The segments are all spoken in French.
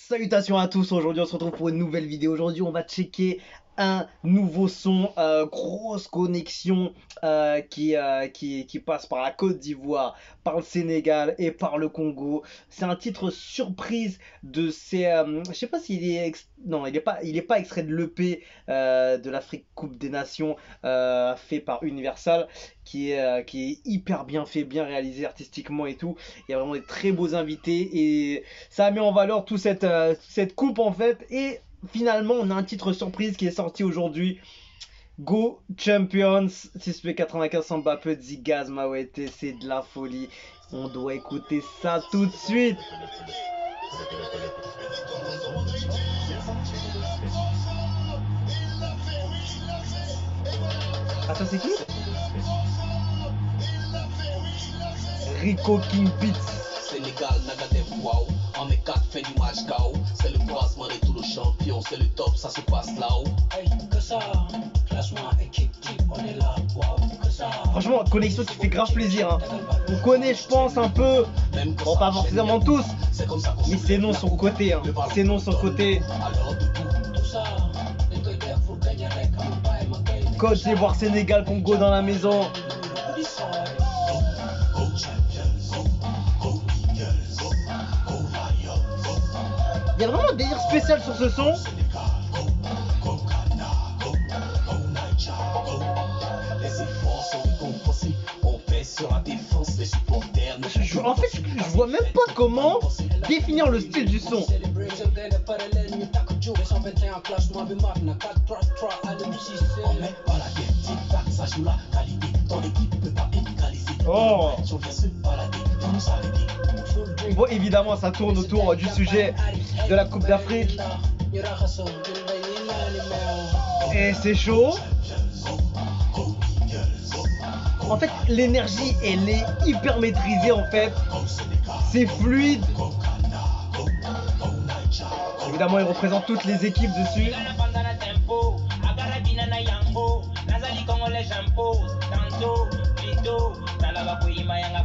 Salutations à tous, aujourd'hui on se retrouve pour une nouvelle vidéo. Aujourd'hui on va checker un nouveau son, grosse connexion qui passe par la Côte d'Ivoire, par le Sénégal et par le Congo. C'est un titre surprise de ces... je sais pas s'il est... Non, il est pas extrait de l'EP de l'Afrique Coupe des Nations fait par Universal, qui est hyper bien fait, bien réalisé artistiquement et tout. Il y a vraiment des très beaux invités et ça a mis en valeur toute cette coupe en fait. Et finalement, on a un titre surprise qui est sorti aujourd'hui. Go Champions, 6P95 Mbappé, Zigaz, Mawete, c'est de la folie. On doit écouter ça tout de suite. Ah, ça c'est qui? Rico King Beats. Sénégal, Nagadef, waouh. En mes 4 fait du match KO. C'est le croisement de tous les champions. C'est le top, ça se passe là-haut. Hey, que ça, classement, équipe, type, on est là, waouh, que ça. Franchement, connexion qui fait grave plaisir. Hein. On connaît, je pense, un peu. Bon, pas forcément tous. Mais c'est non son côté. Hein. C'est non son côté. Côte d'Ivoire, Sénégal, Congo dans la maison. Il y a vraiment un délire spécial sur ce son. En fait, je vois même pas comment définir le style du son. Oh. Bon, évidemment, ça tourne autour du sujet de la Coupe d'Afrique. Et c'est chaud. En fait, l'énergie, elle est hyper maîtrisée, en fait. C'est fluide. Évidemment, il représente toutes les équipes dessus.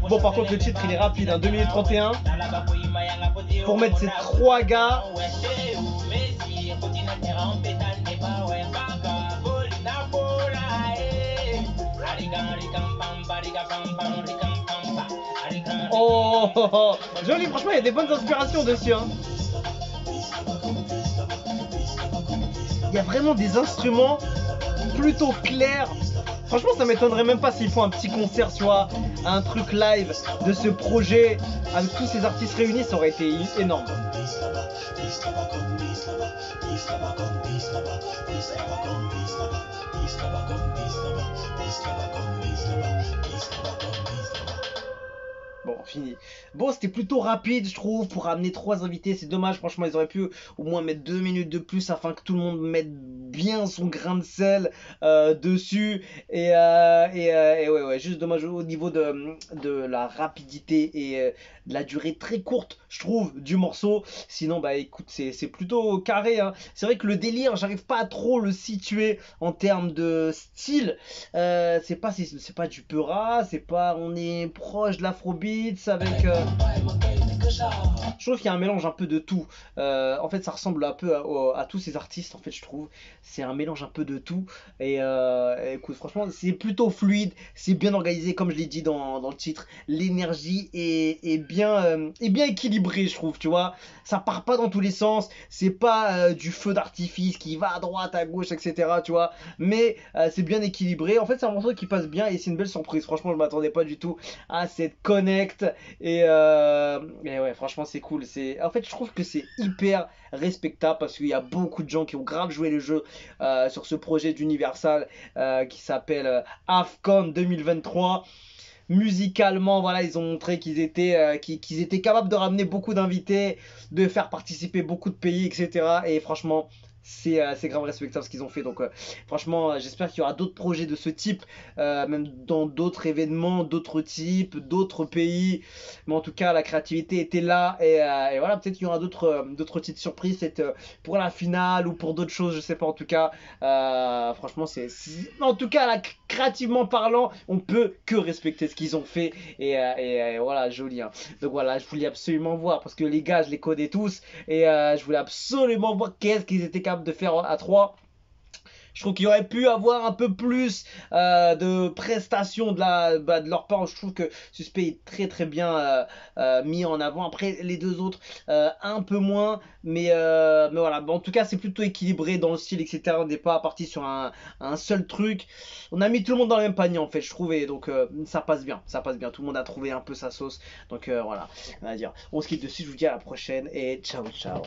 Bon, par contre, le titre, il est rapide, hein, 2 minutes 31. Pour mettre ces 3 gars. Oh, oh, oh, joli, franchement, il y a des bonnes inspirations dessus. Hein. Il y a vraiment des instruments plutôt clairs. Franchement, ça m'étonnerait même pas s'ils font un petit concert, soit un truc live de ce projet avec tous ces artistes réunis, ça aurait été énorme. Bon, fini. Bon, c'était plutôt rapide, je trouve, pour amener 3 invités. C'est dommage, franchement, ils auraient pu au moins mettre 2 minutes de plus afin que tout le monde mette bien son grain de sel dessus. Et ouais, juste dommage au niveau de la rapidité et de la durée très courte, je trouve, du morceau. Sinon, bah écoute, c'est plutôt carré. Hein. C'est vrai que le délire, j'arrive pas à trop le situer en termes de style. C'est pas du peura, c'est pas, on est proche de l'afrobeat avec. Je trouve qu'il y a un mélange un peu de tout. En fait, ça ressemble un peu à tous ces artistes. En fait, je trouve, c'est un mélange un peu de tout. Et écoute, franchement, c'est plutôt fluide, c'est bien organisé, comme je l'ai dit dans le titre. L'énergie est bien équilibrée, je trouve. Tu vois, ça part pas dans tous les sens. C'est pas du feu d'artifice qui va à droite, à gauche, etc. Tu vois, mais c'est bien équilibré. En fait, c'est un morceau qui passe bien et c'est une belle surprise. Franchement, je m'attendais pas du tout à cette connect et ouais, franchement, c'est cool. En fait, je trouve que c'est hyper respectable parce qu'il y a beaucoup de gens qui ont grave joué le jeu sur ce projet d'Universal qui s'appelle AFCON 2023. Musicalement, voilà, ils ont montré qu'ils étaient capables de ramener beaucoup d'invités, de faire participer beaucoup de pays, etc. Et franchement, c'est grave respectable ce qu'ils ont fait. Donc franchement, j'espère qu'il y aura d'autres projets de ce type, même dans d'autres événements, d'autres types, d'autres pays. Mais en tout cas, la créativité était là. Et voilà, peut-être qu'il y aura d'autres petites surprises, peut-être pour la finale ou pour d'autres choses, je sais pas. En tout cas, franchement, en tout cas, là, créativement parlant, on peut que respecter ce qu'ils ont fait. Et voilà, joli. Hein. Donc voilà, je voulais absolument voir parce que les gars, je les connais tous. Et je voulais absolument voir qu'est-ce qu'ils étaient capables de faire à 3. Je trouve qu'il aurait pu avoir un peu plus de prestations de leur part. Je trouve que Suspect est très très bien mis en avant. Après les deux autres, un peu moins. Mais voilà, bon, en tout cas c'est plutôt équilibré dans le style, etc. On n'est pas parti sur un seul truc. On a mis tout le monde dans le même panier en fait, je trouvais. Donc ça passe bien, ça passe bien. Tout le monde a trouvé un peu sa sauce. Donc voilà, on va dire. On se quitte dessus, je vous dis à la prochaine et ciao ciao.